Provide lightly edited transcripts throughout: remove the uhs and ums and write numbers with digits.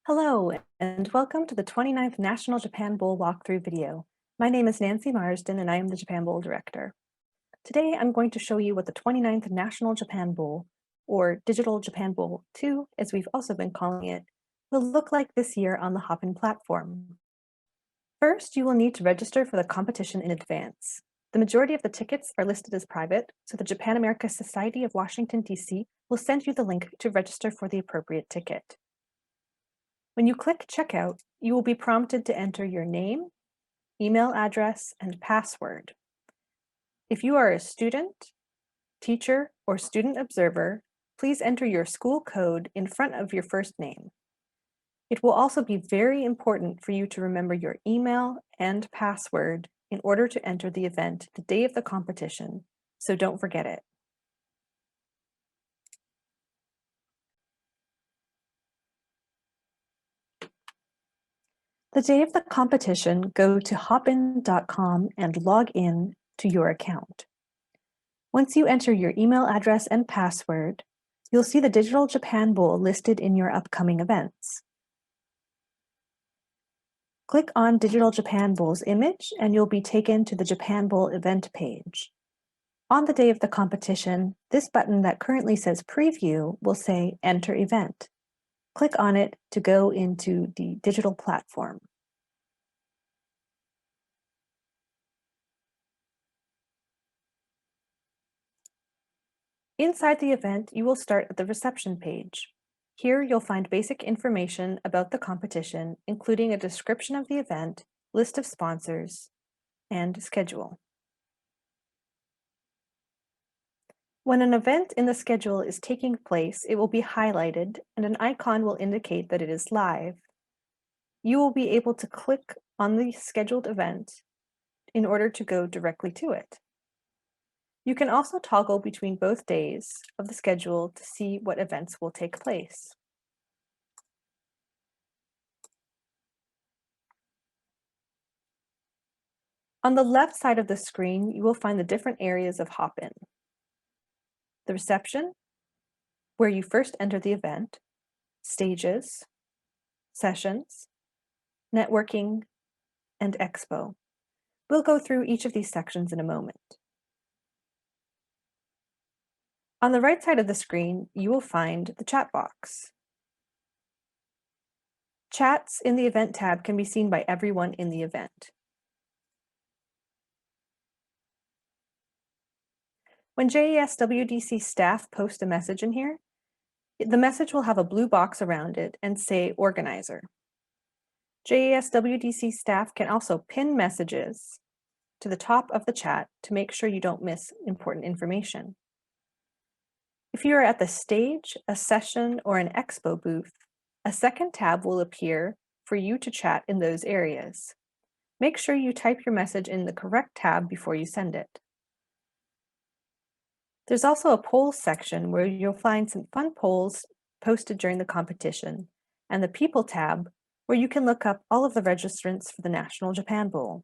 Hello, and welcome to the 29th National Japan Bowl walkthrough video. My name is Nancy Marsden, and I am the Japan Bowl Director. Today, I'm going to show you what the 29th National Japan Bowl, or Digital Japan Bowl 2, as we've also been calling it, will look like this year on the Hopin platform. First, you will need to register for the competition in advance. The majority of the tickets are listed as private, so the Japan America Society of Washington, D.C. will send you the link to register for the appropriate ticket. When you click Checkout, you will be prompted to enter your name, email address, and password. If you are a student, teacher, or student observer, please enter your school code in front of your first name. It will also be very important for you to remember your email and password in order to enter the event the day of the competition, so don't forget it. The day of the competition, go to hopin.com and log in to your account. Once you enter your email address and password, you'll see the Digital Japan Bowl listed in your upcoming events. Click on Digital Japan Bowl's image and you'll be taken to the Japan Bowl event page. On the day of the competition, this button that currently says Preview will say Enter Event. Click on it to go into the digital platform. Inside the event, you will start at the reception page. Here you'll find basic information about the competition, including a description of the event, list of sponsors, and schedule. When an event in the schedule is taking place, it will be highlighted and an icon will indicate that it is live. You will be able to click on the scheduled event in order to go directly to it. You can also toggle between both days of the schedule to see what events will take place. On the left side of the screen, you will find the different areas of Hopin. The reception, where you first enter the event, stages, sessions, networking, and expo. We'll go through each of these sections in a moment. On the right side of the screen, you will find the chat box. Chats in the event tab can be seen by everyone in the event. When JASWDC staff post a message in here, the message will have a blue box around it and say Organizer. JASWDC staff can also pin messages to the top of the chat to make sure you don't miss important information. If you are at the stage, a session, or an expo booth, a second tab will appear for you to chat in those areas. Make sure you type your message in the correct tab before you send it. There's also a polls section where you'll find some fun polls posted during the competition, and the People tab where you can look up all of the registrants for the National Japan Bowl.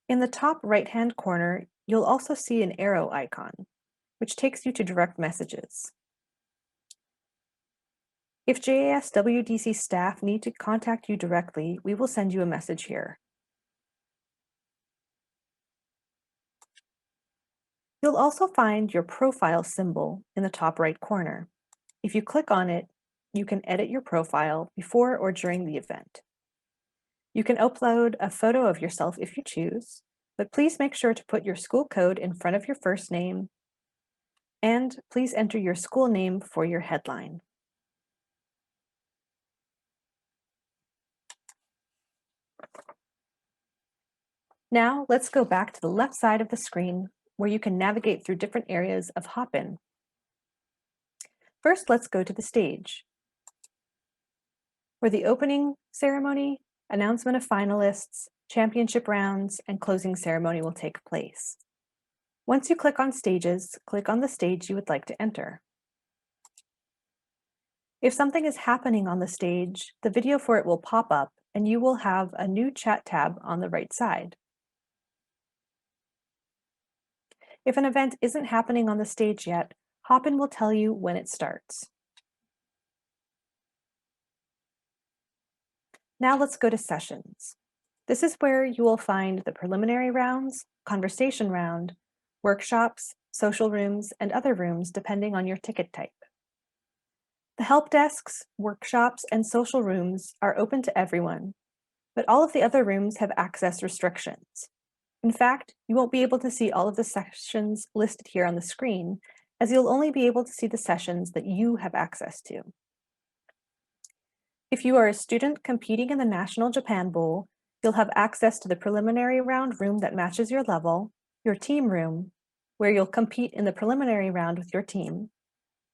In the top right-hand corner, you'll also see an arrow icon, which takes you to direct messages. If JASWDC staff need to contact you directly, we will send you a message here. You'll also find your profile symbol in the top right corner. If you click on it, you can edit your profile before or during the event. You can upload a photo of yourself if you choose, but please make sure to put your school code in front of your first name, and please enter your school name for your headline. Now let's go back to the left side of the screen where you can navigate through different areas of Hopin. First, let's go to the stage, where the opening ceremony, announcement of finalists, championship rounds, and closing ceremony will take place. Once you click on stages, click on the stage you would like to enter. If something is happening on the stage, the video for it will pop up and you will have a new chat tab on the right side. If an event isn't happening on the stage yet, Hopin will tell you when it starts. Now let's go to sessions. This is where you will find the preliminary rounds, conversation round, workshops, social rooms, and other rooms depending on your ticket type. The help desks, workshops, and social rooms are open to everyone, but all of the other rooms have access restrictions. In fact, you won't be able to see all of the sessions listed here on the screen, as you'll only be able to see the sessions that you have access to. If you are a student competing in the National Japan Bowl, you'll have access to the preliminary round room that matches your level, your team room, where you'll compete in the preliminary round with your team,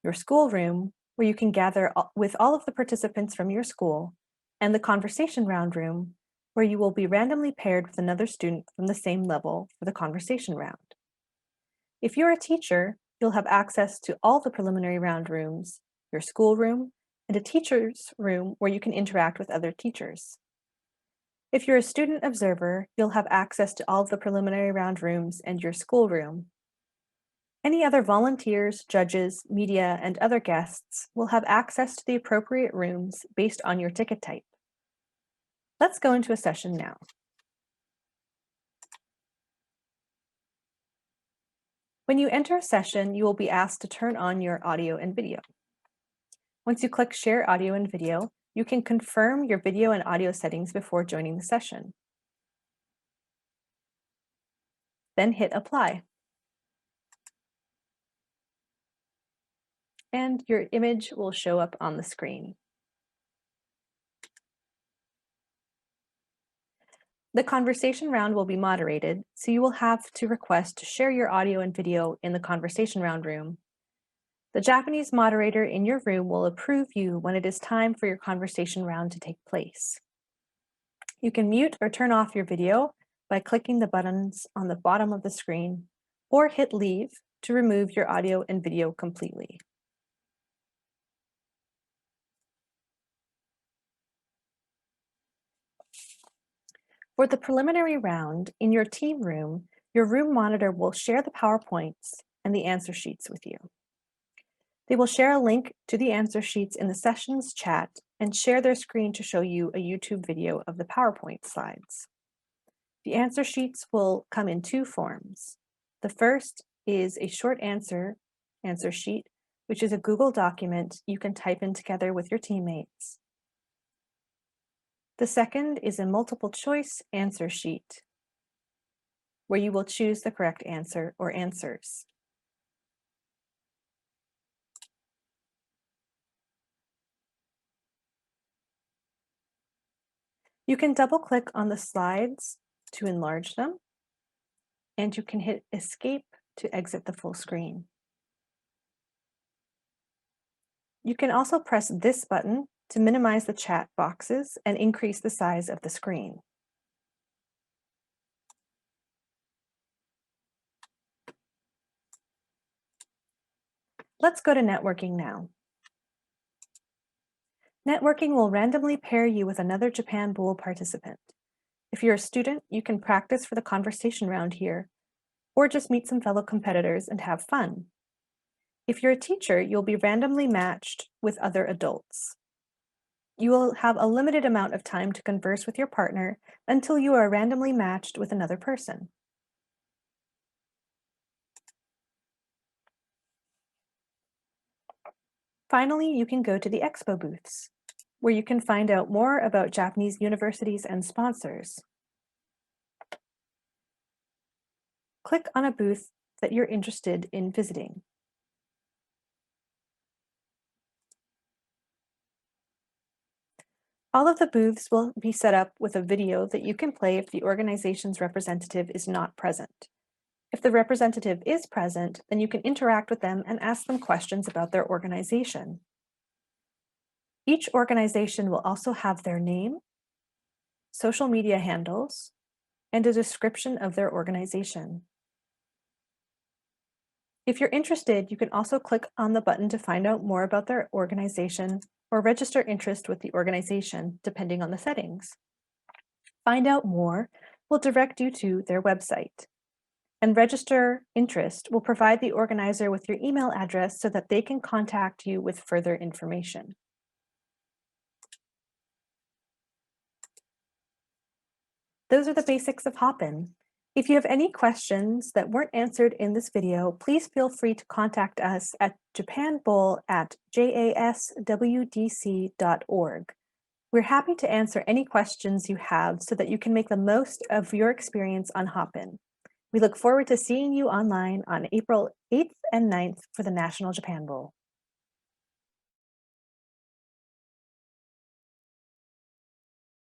your school room, where you can gather with all of the participants from your school, and the conversation round room, where you will be randomly paired with another student from the same level for the conversation round. If you're a teacher, you'll have access to all the preliminary round rooms, your school room, and a teacher's room where you can interact with other teachers. If you're a student observer, you'll have access to all of the preliminary round rooms and your school room. Any other volunteers, judges, media, and other guests will have access to the appropriate rooms based on your ticket type. Let's go into a session now. When you enter a session, you will be asked to turn on your audio and video. Once you click Share Audio and Video, you can confirm your video and audio settings before joining the session. Then hit Apply. And your image will show up on the screen. The conversation round will be moderated, so you will have to request to share your audio and video in the conversation round room. The Japanese moderator in your room will approve you when it is time for your conversation round to take place. You can mute or turn off your video by clicking the buttons on the bottom of the screen, or hit Leave to remove your audio and video completely. For the preliminary round, in your team room, your room monitor will share the PowerPoints and the answer sheets with you. They will share a link to the answer sheets in the sessions chat and share their screen to show you a YouTube video of the PowerPoint slides. The answer sheets will come in two forms. The first is a short answer sheet, which is a Google document you can type in together with your teammates. The second is a multiple choice answer sheet, where you will choose the correct answer or answers. You can double-click on the slides to enlarge them, and you can hit Escape to exit the full screen. You can also press this button to minimize the chat boxes and increase the size of the screen. Let's go to networking now. Networking will randomly pair you with another Japan Bowl participant. If you're a student, you can practice for the conversation round here, or just meet some fellow competitors and have fun. If you're a teacher, you'll be randomly matched with other adults. You will have a limited amount of time to converse with your partner until you are randomly matched with another person. Finally, you can go to the expo booths, where you can find out more about Japanese universities and sponsors. Click on a booth that you're interested in visiting. All of the booths will be set up with a video that you can play if the organization's representative is not present. If the representative is present, then you can interact with them and ask them questions about their organization. Each organization will also have their name, social media handles, and a description of their organization. If you're interested, you can also click on the button to find out more about their organization or register interest with the organization, depending on the settings. Find out more will direct you to their website. and register interest will provide the organizer with your email address so that they can contact you with further information. Those are the basics of Hopin. If you have any questions that weren't answered in this video, please feel free to contact us at japanbowl@jaswdc.org. We're happy to answer any questions you have so that you can make the most of your experience on Hopin. We look forward to seeing you online on April 8th and 9th for the National Japan Bowl.